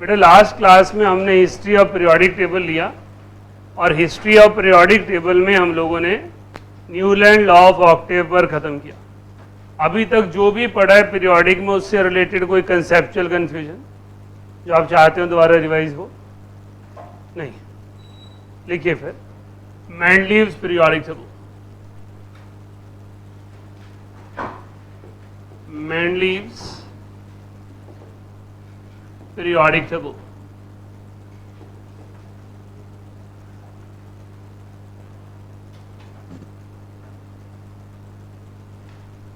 बेटा last class में हमने हिस्ट्री ऑफ पीरियोडिक टेबल लिया और हिस्ट्री ऑफ पीरियोडिक टेबल में हम लोगों ने न्यूलैंड लॉ ऑफ ऑक्टेव पर ख़त्म किया। अभी तक जो भी पढ़ा है पीरियोडिक में उससे रिलेटेड कोई कंसेप्चुअल कन्फ्यूजन जो आप चाहते हो दोबारा रिवाइज हो? नहीं। लिखिए फिर Mendeleev's periodic table. Mendeleev's periodic table.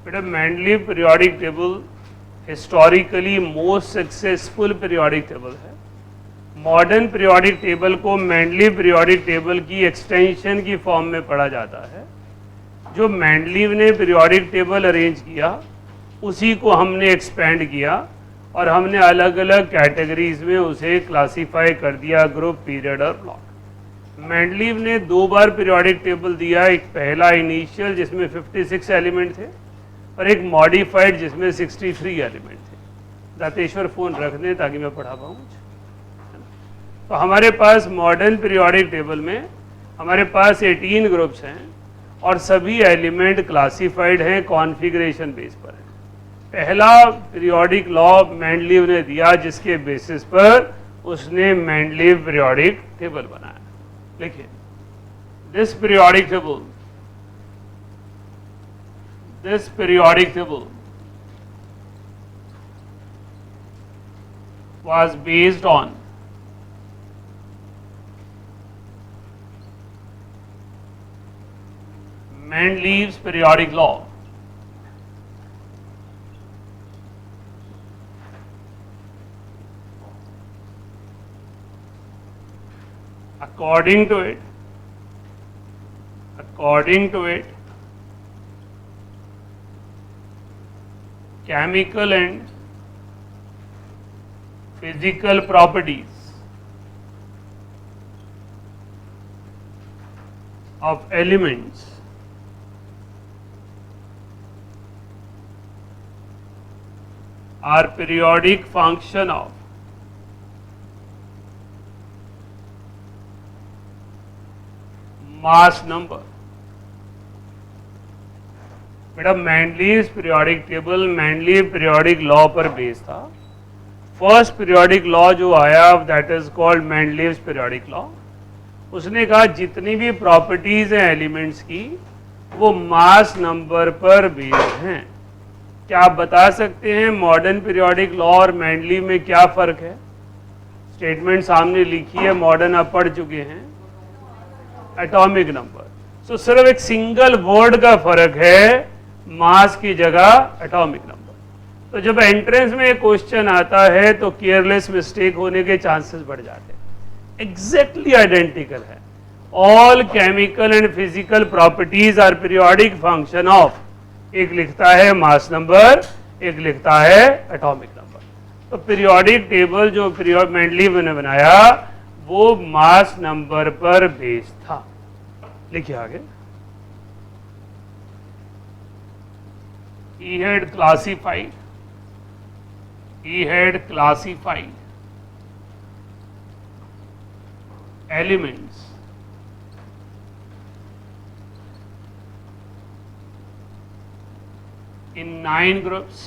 बेटा Mendeleev periodic table historically most successful periodic table है। मॉडर्न पीरियोडिक टेबल को मेंडलीव पीरियोडिक टेबल की एक्सटेंशन की फॉर्म में पढ़ा जाता है। जो मेंडलीव ने पीरियोडिक टेबल अरेंज किया उसी को हमने एक्सपेंड किया और हमने अलग अलग कैटेगरीज में उसे क्लासीफाई कर दिया, ग्रुप, पीरियड और ब्लॉक। मेंडलीव ने 2 बार पीरियोडिक टेबल दिया, एक पहला इनिशियल जिसमें 56 एलिमेंट थे और एक मॉडिफाइड जिसमें 63 एलिमेंट थे। दातेश्वर फ़ोन रख दें ताकि मैं पढ़ा पाऊँ। तो हमारे पास मॉडर्न पीरियोडिक टेबल में हमारे पास 18 ग्रुप्स हैं और सभी एलिमेंट क्लासिफाइड हैं, कॉन्फ़िगरेशन बेस पर है। पहला पीरियोडिक लॉ मेंडलीव ने दिया जिसके बेसिस पर उसने मेंडलीव पीरियोडिक टेबल बनाया। देखिए this periodic table was based on Mendeleev's periodic law. According to it, chemical and physical properties of elements are periodic function of mass number। बेटा Mendeleev's periodic table Mendeleev periodic law पर base था। First periodic law जो आया that is called Mendeleev's periodic law. उसने कहा जितनी भी properties हैं एलिमेंट्स की वो मास नंबर पर बेस्ड हैं। क्या आप बता सकते हैं मॉडर्न पीरियोडिक लॉ और मेंडलीव में क्या फर्क है? स्टेटमेंट सामने लिखी है, मॉडर्न आप पढ़ चुके हैं, एटॉमिक नंबर। सो सिर्फ एक सिंगल वर्ड का फर्क है, मास की जगह एटॉमिक नंबर। तो जब एंट्रेंस में एक क्वेश्चन आता है तो केयरलेस मिस्टेक होने के चांसेस बढ़ जाते हैं। एग्जैक्टली आइडेंटिकल है। All chemical and physical properties are periodic function of, एक लिखता है मास नंबर, एक लिखता है एटॉमिक नंबर। तो पीरियोडिक टेबल जो मेंडलीव ने बनाया वो मास नंबर पर बेस्ड था। लिखिए आगे। He had classified elements in 9 groups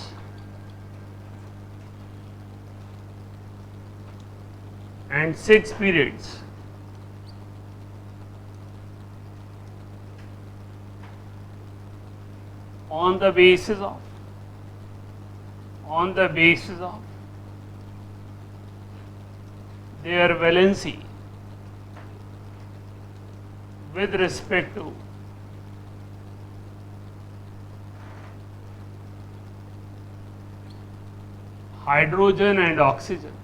and 6 periods on the basis of their valency with respect to hydrogen and oxygen।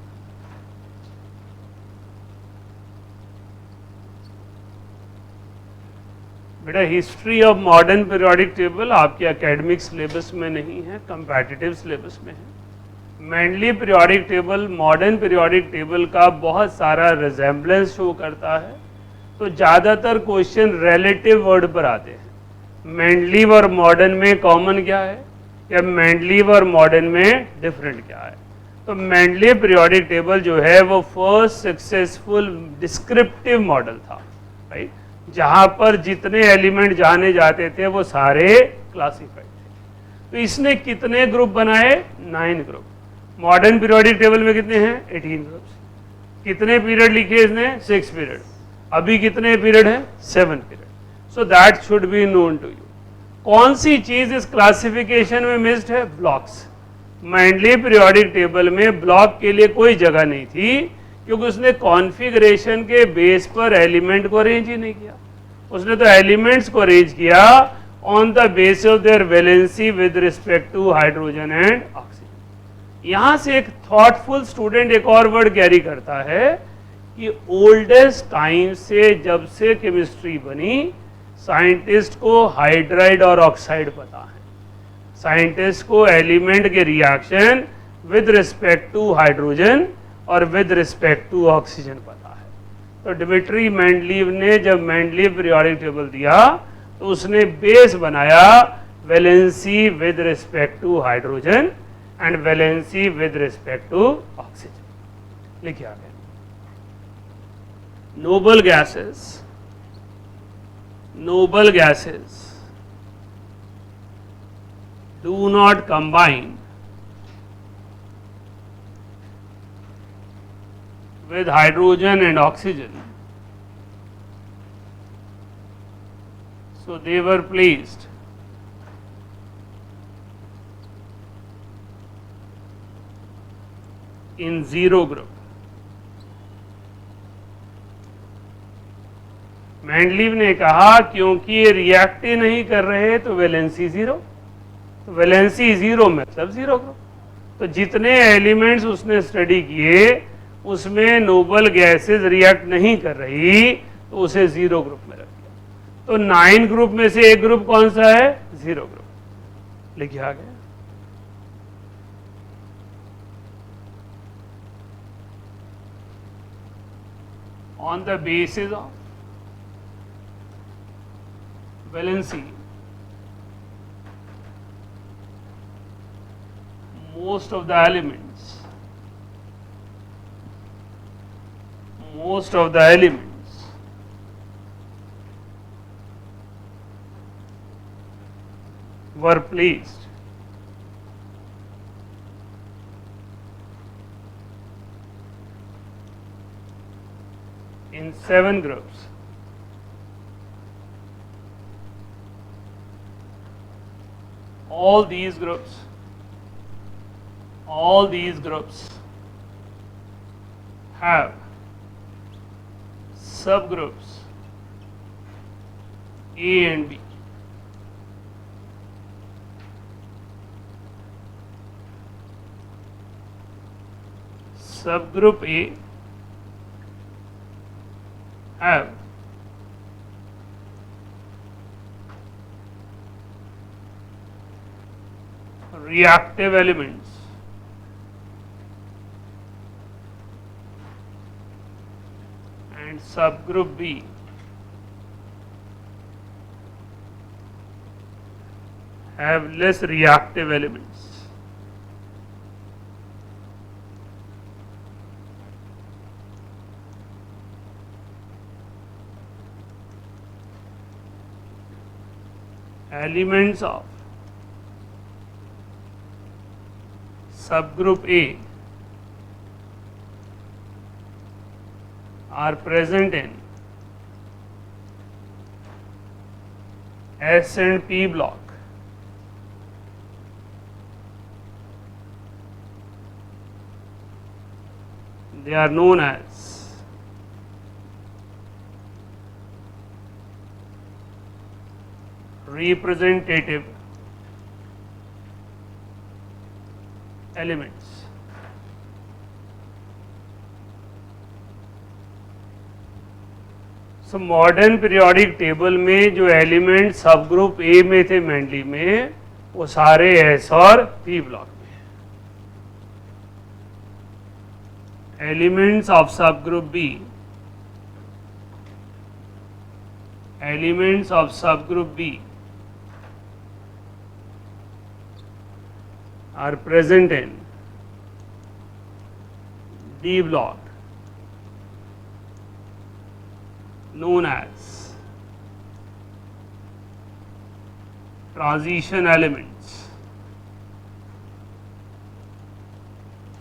बेटा history of modern periodic table आपके एकेडमिक सिलेबस में नहीं है, कंपैटिटिव सिलेबस में है। Mendeleev periodic table modern periodic table का बहुत सारा रिजेम्बलेंस शो करता है, तो ज़्यादातर क्वेश्चन रिलेटिव वर्ड पर आते हैं। मेंडलीव और मॉडर्न में कॉमन क्या है या मेंडलीव और मॉडर्न में डिफरेंट क्या है? तो मेंडलीव पीरियोडिक टेबल जो है वो फर्स्ट सक्सेसफुल डिस्क्रिप्टिव मॉडल था, राइट, जहां पर जितने एलिमेंट जाने जाते थे वो सारे क्लासिफाइड थे। तो इसने कितने ग्रुप बनाए? 9 ग्रुप। मॉडर्न पीरियोडिक टेबल में कितने हैं? 18 ग्रुप्स। कितने पीरियड लिखे इसने? 6 पीरियड। अभी कितने पीरियड हैं? 7 period. So that should be known to you. कौन सी चीज इस क्लासिफिकेशन में मिस्ड है? ब्लॉक्स। मेंडलीव पीरियोडिक टेबल में ब्लॉक के लिए कोई जगह नहीं थी, क्योंकि उसने कॉन्फ़िगरेशन के बेस पर एलिमेंट को अरेंज ही नहीं किया। उसने तो एलिमेंट्स को अरेंज किया on the basis of their valency with respect to hydrogen and oxygen. यहां से एक थॉटफुल स्टूडेंट एक और वर्ड कैरी करता है कि ओल्डेस्ट टाइम से, जब से केमिस्ट्री बनी, साइंटिस्ट को हाइड्राइड और ऑक्साइड पता है। साइंटिस्ट को एलिमेंट के reaction with respect to hydrogen और विद रिस्पेक्ट टू ऑक्सीजन पता है। तो डिमिट्री मेंडलीव ने जब मेंडलीव पीरियोडिक टेबल दिया तो उसने बेस बनाया valency with respect to hydrogen and valency with respect to oxygen. लिखिए आगे। noble gases do not combine with hydrogen and oxygen, so they were placed in zero group. Mendeleev ने कहा क्योंकि ये रिएक्ट ही नहीं कर रहे तो वैलेंसी जीरो, तो वैलेंसी जीरो मतलब जीरो ग्रुप। तो जितने एलिमेंट्स उसने स्टडी किए उसमें नोबल गैसेस रिएक्ट नहीं कर रही तो उसे जीरो ग्रुप में रख दिया। तो 9 ग्रुप में से एक ग्रुप कौन सा है? Zero group. लिखिए आगे। On the basis of valency, most of the elements were placed in 7 groups. All these groups have subgroups A and B. Subgroup A have reactive elements and subgroup B have less reactive elements. Elements of subgroup A are present in S and P block. They are known as representative elements. So modern periodic table में जो element सब group A में थे Mendeleev में, वो सारे S और P block में। Elements of sub group B, elements of sub group B are present in D block known as transition elements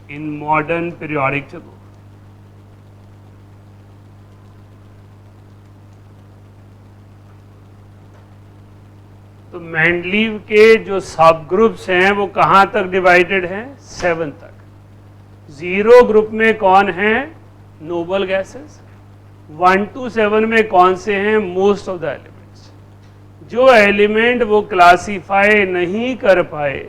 in modern periodic table. तो मेंडलीव के जो सब ग्रुप्स हैं वो कहाँ तक डिवाइडेड हैं? 7 तक। 0 ग्रुप में कौन है? Noble gases. 1 to 7 में कौन से हैं? Most of the elements. जो एलिमेंट वो क्लासीफाई नहीं कर पाए,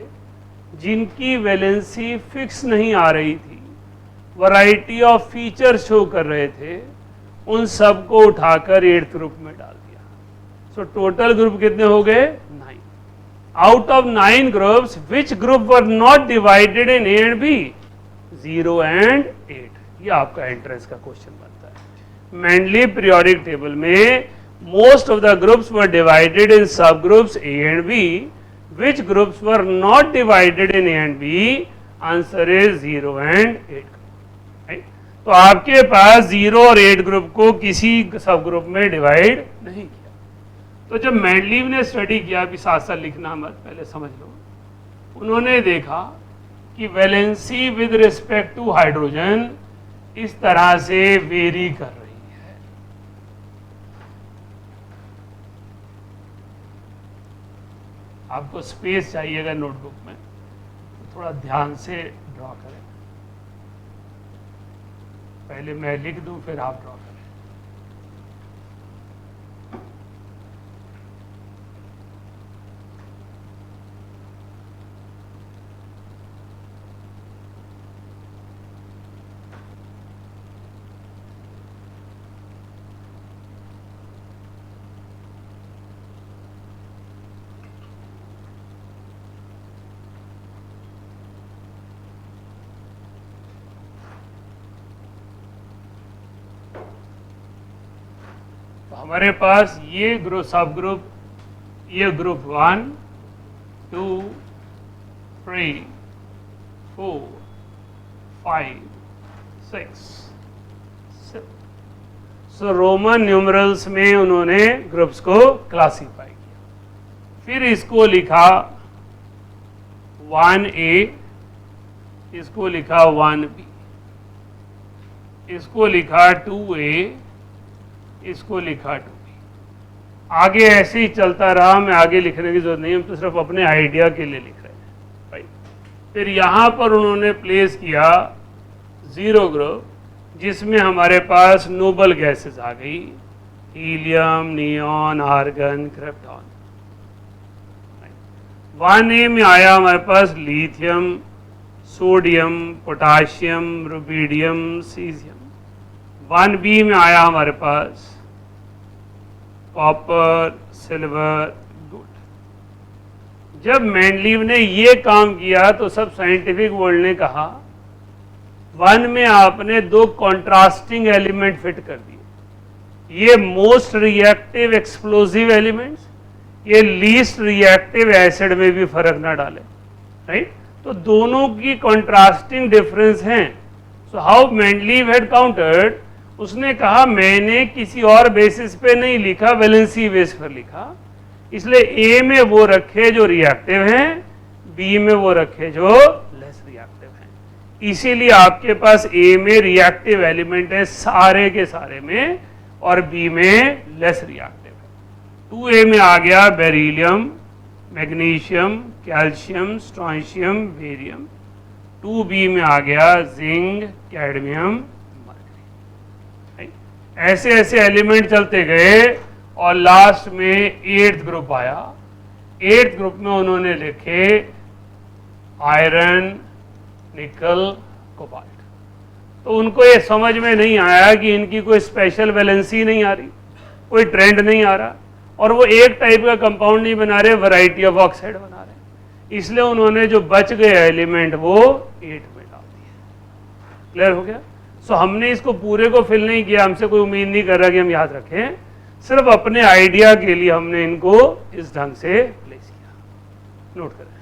जिनकी वैलेंसी फिक्स नहीं आ रही थी, वैरायटी ऑफ फीचर शो कर रहे थे, उन सबको उठाकर 8th ग्रुप में डाल दिया। सो टोटल ग्रुप कितने हो गए? 9। Out of 9 groups which group were not divided in A and B? 0 and 8। ये आपका एंट्रेंस का क्वेश्चन बनता है। मेंडलीव पीरियोडिक टेबल में most of the groups were divided in sub groups A and B. Which groups were not divided in A and B? Answer is 0 and 8। तो आपके पास 0 और 8 group को किसी सब ग्रुप में डिवाइड नहीं किया। तो जब मेंडलीव ने स्टडी किया, अभी साथ साथ लिखना मत, पहले समझ लो, उन्होंने देखा कि valency with respect to hydrogen इस तरह से वेरी कर रही है। आपको स्पेस चाहिएगा नोटबुक में, तो थोड़ा ध्यान से ड्रॉ करें। पहले मैं लिख दूं फिर आप ड्रॉ करें। हमारे पास ये ग्रुप सब ग्रुप, ये ग्रुप 1 2 3 4 5 6 7। सो रोमन न्यूमरल्स में उन्होंने ग्रुप्स को क्लासीफाई किया। फिर इसको लिखा 1A, इसको लिखा 1B, इसको लिखा 2A, इसको लिखा 2B। आगे ऐसे ही चलता रहा, मैं आगे लिखने की जरूरत नहीं, हम तो सिर्फ अपने आइडिया के लिए लिख रहे हैं भाई। फिर यहां पर उन्होंने प्लेस किया 0 ग्रुप, जिसमें हमारे पास नोबल गैसेस आ गई, helium, neon, argon, krypton. 1A में आया हमारे पास lithium, sodium, potassium, rubidium, caesium. 1B में आया हमारे पास कॉपर, सिल्वर, गुड। जब मेंडलीव ने ये काम किया तो सब साइंटिफिक वर्ल्ड ने कहा 1 में आपने 2 कॉन्ट्रास्टिंग एलिमेंट फिट कर दिए, ये मोस्ट रिएक्टिव एक्सप्लोसिव एलिमेंट्स, ये लीस्ट रिएक्टिव एसिड में भी फर्क ना डाले, राइट। तो दोनों की कॉन्ट्रास्टिंग डिफरेंस हैं। So how Mendeleev had countered, उसने कहा मैंने किसी और बेसिस पे नहीं लिखा, वैलेंसी बेस पर लिखा, इसलिए ए में वो रखे जो रिएक्टिव हैं, बी में वो रखे जो लेस रिएक्टिव हैं। इसीलिए आपके पास ए में रिएक्टिव एलिमेंट है सारे के सारे में, और बी में लेस रिएक्टिव है। 2A में आ गया beryllium, magnesium, calcium, strontium, barium. 2B में आ गया जिंक, कैडमियम, ऐसे ऐसे एलिमेंट चलते गए और लास्ट में 8th ग्रुप आया। 8th ग्रुप में उन्होंने लिखे आयरन, निकल, कोबाल्ट। तो उनको ये समझ में नहीं आया कि इनकी कोई स्पेशल वैलेंसी नहीं आ रही, कोई ट्रेंड नहीं आ रहा, और वो एक टाइप का कंपाउंड नहीं बना रहे, वैरायटी ऑफ ऑक्साइड बना रहे। इसलिए उन्होंने जो बच गए एलिमेंट वो 8 में डाल दिए। क्लियर हो गया? सो हमने इसको पूरे को फिल नहीं किया, हमसे कोई उम्मीद नहीं कर रहा कि हम याद रखें, सिर्फ अपने आइडिया के लिए हमने इनको इस ढंग से प्लेस किया। नोट करें।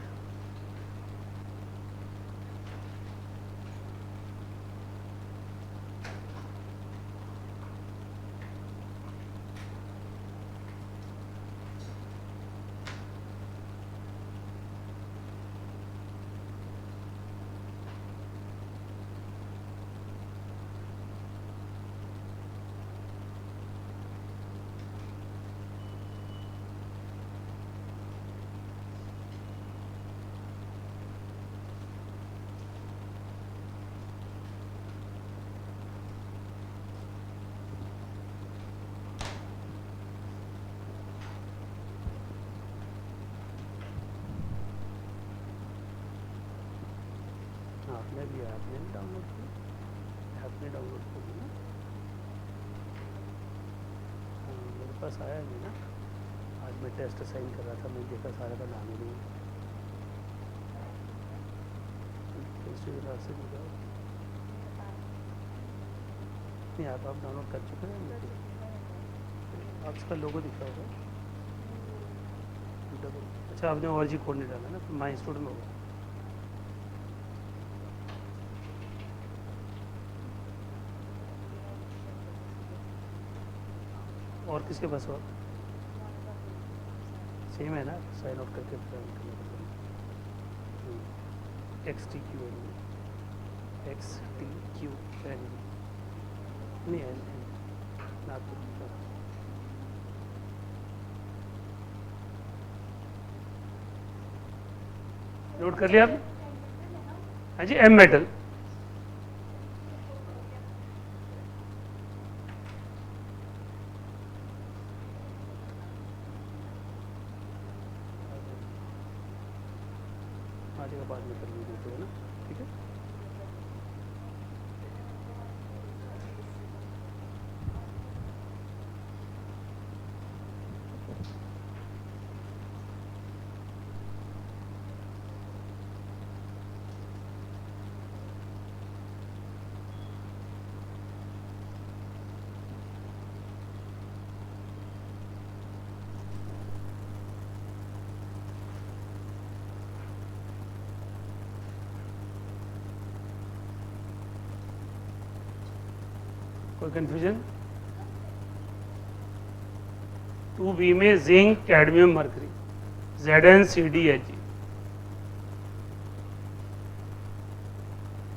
मैं भी आपने डाउनलोड किया, आपने डाउनलोड कर दिया। हाँ, मेरे पास आया नहीं ना, आज मैं टेस्ट असाइन कर रहा था, मैं देखा सारा का नाम ही नहीं नहीं। आप डाउनलोड कर चुके हैं, आपका लोगो दिख रहा होगा। अच्छा, आपने और जी कोड नहीं डाला ना, माई इंस्टीट्यूट में होगा। और किसके पास हो? सेम है ना, साइन आउट करके x T Q x T Q नहीं है ना तो। नोट कर लिया आपने? हाँ जी, एम मेटल। आगे का बाद में कर लीजिए ना, ठीक है। कोई कंफ्यूजन? 2B में जिंक, कैडमियम, मरकरी, ZnCdHg।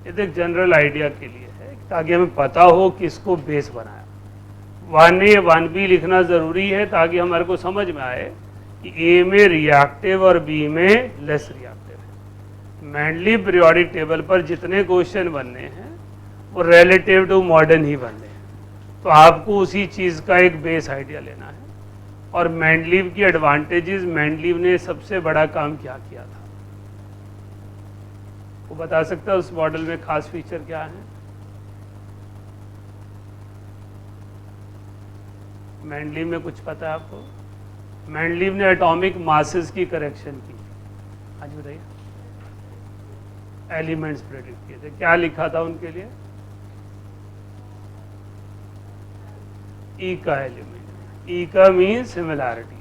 ये तो एक जनरल आइडिया के लिए है, ताकि हमें पता हो किसको बेस बनाया। 1A 1B लिखना जरूरी है ताकि हमारे को समझ में आए कि A में रिएक्टिव और B में लेस रिएक्टिव है। मैंडलीव पीरियोडिक टेबल पर जितने क्वेश्चन बनने हैं वो रिलेटिव टू मॉडर्न ही बनने हैं, तो आपको उसी चीज़ का एक बेस आइडिया लेना है। और मैंडलीव की एडवांटेजेस, मैंडलीव ने सबसे बड़ा काम क्या किया था वो बता सकता है। उस मॉडल में खास फीचर क्या है? मैंडलीव में कुछ पता है आपको? मैंडलीव ने एटॉमिक मासेस की करेक्शन की। आज बताइए, एलिमेंट्स प्रेडिक्ट किए थे। क्या लिखा था उनके लिए? ई का एलिमेंट। ई का मीन्स सिमिलैरिटीज।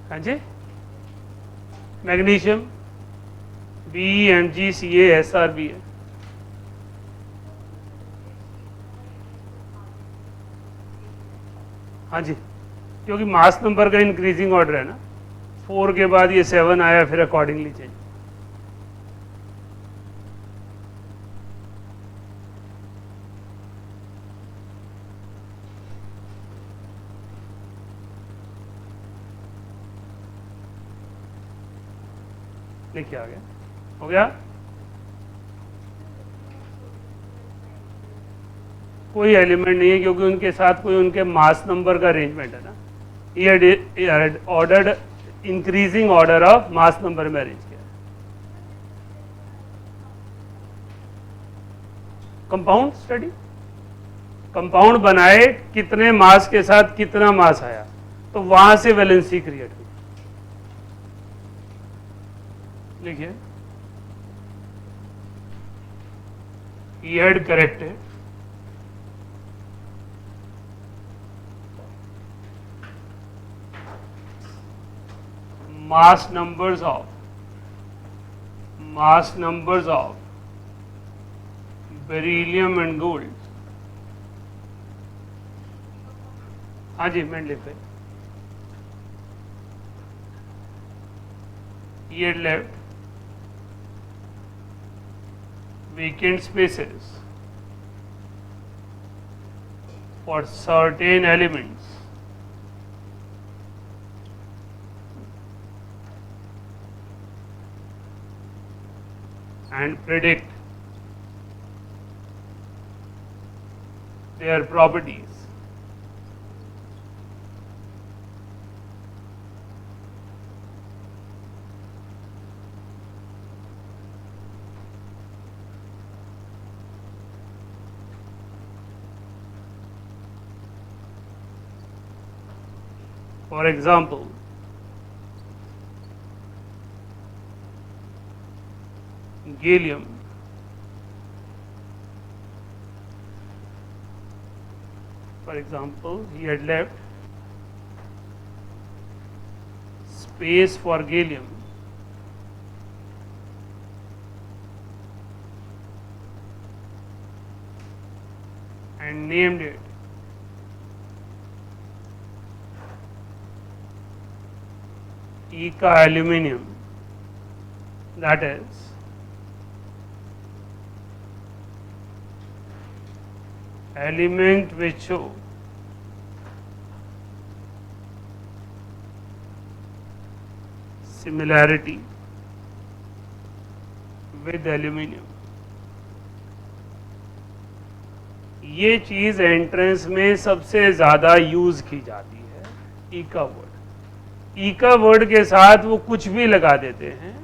हाँ जी, मैग्नीशियम BeMgCaSrB है। हाँ जी, क्योंकि मास नंबर का इंक्रीजिंग ऑर्डर है ना, 4 के बाद ये 7 आया, फिर अकॉर्डिंगली चेंज। लिखिए, आ गया? हो गया? कोई एलिमेंट नहीं है क्योंकि उनके साथ कोई उनके मास नंबर का अरेंजमेंट है ना। ये ordered increasing order of mass number में अरेंज किया। कंपाउंड स्टडी, कंपाउंड बनाए, कितने मास के साथ कितना मास आया, तो वहां से वैलेंसी क्रिएट हुई। लिखिए, ये करेक्ट है। mass numbers of beryllium and gold। हाँ जी, मैंडलीव पे he had left vacant spaces for certain elements and predict their properties. For example, gallium he had left space for gallium and named it Eka aluminium, that is element which show similarity with aluminium. ये चीज entrance में सबसे ज्यादा use की जाती है, ईका word. ईका word के साथ वो कुछ भी लगा देते हैं,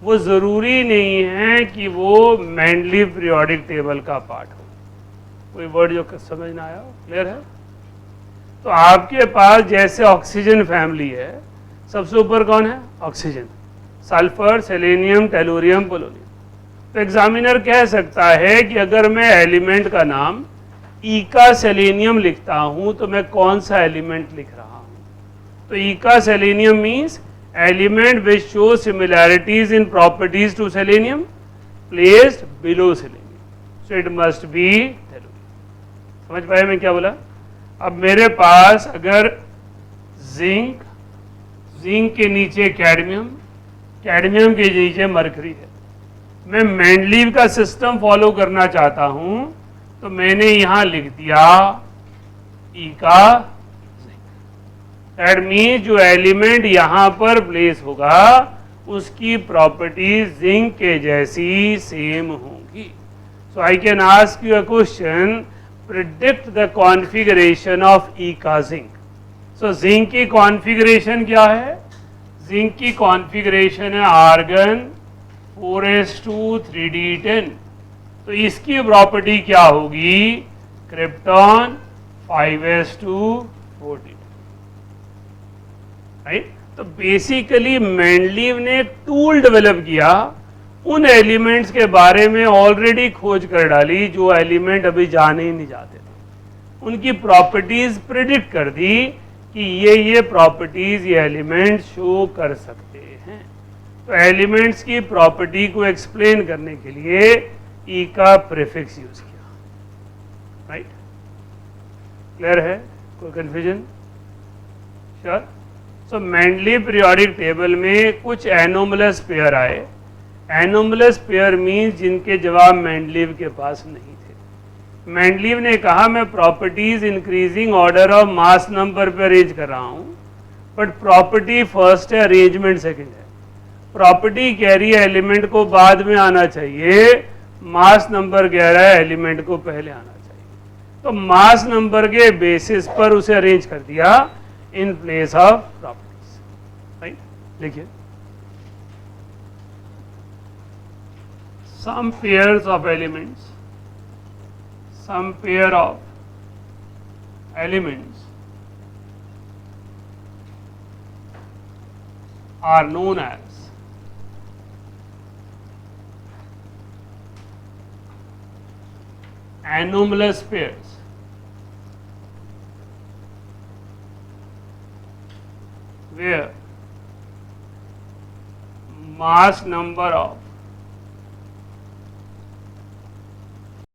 वो जरूरी नहीं है कि वो मैंडलीव पीरियोडिक टेबल का पार्ट हो। कोई वर्ड जो समझ ना आया, क्लियर है? तो आपके पास जैसे ऑक्सीजन फैमिली है, सबसे ऊपर कौन है? Oxygen, sulphur, selenium, tellurium, polonium. तो एग्जामिनर कह सकता है कि अगर मैं एलिमेंट का नाम ईका सेलेनियम लिखता हूं तो मैं कौन सा एलिमेंट लिख रहा हूं? तो eka selenium means element which show similarities in properties to selenium placed below selenium, so it must be tellurium. समझ पाए मैं क्या बोला? अब मेरे पास अगर जिंक, जिंक के नीचे कैडमियम, कैडमियम के नीचे मरकरी है, मैं मेंडलीव का सिस्टम फॉलो करना चाहता हूं तो मैंने यहां लिख दिया ईका जिंक। दैट मीन्स जो एलिमेंट यहां पर प्लेस होगा उसकी प्रॉपर्टीज जिंक के जैसी सेम होंगी। So I can ask you a question, predict the configuration of eka zinc. So zinc की कॉन्फ़िगरेशन क्या है? जिंक की कॉन्फ़िगरेशन है आर्गन 4s2 3d10। तो इसकी प्रॉपर्टी क्या होगी? Krypton 5s2 4d10, right? तो बेसिकली मेंडलीव ने टूल डेवलप किया, उन एलिमेंट्स के बारे में ऑलरेडी खोज कर डाली जो एलिमेंट अभी जाने ही नहीं जाते थे, उनकी प्रॉपर्टीज प्रिडिक्ट कर दी कि ये प्रॉपर्टीज ये एलिमेंट शो कर सकते हैं। तो एलिमेंट्स की प्रॉपर्टी को एक्सप्लेन करने के लिए ई का प्रीफिक्स यूज किया, राइट? क्लियर है? कोई कंफ्यूजन? श्योर? सो मेंडलीव पीरियोडिक टेबल में कुछ एनोमलस पेयर आए। एनोमलस पेयर मीन्स जिनके जवाब मेंडलीव के पास नहीं थे। मेंडलीव ने कहा मैं properties increasing order of mass number पे अरेंज कर रहा हूं, बट प्रॉपर्टी फर्स्ट है, अरेंजमेंट सेकंड है। प्रॉपर्टी कह रही है एलिमेंट को बाद में आना चाहिए, मास नंबर कह रहा है एलिमेंट को पहले आना चाहिए। तो मास नंबर के बेसिस पर उसे अरेंज कर दिया in place of properties, right? लिखिए, some pairs of elements, some pair of elements are known as anomalous pairs. Where mass number of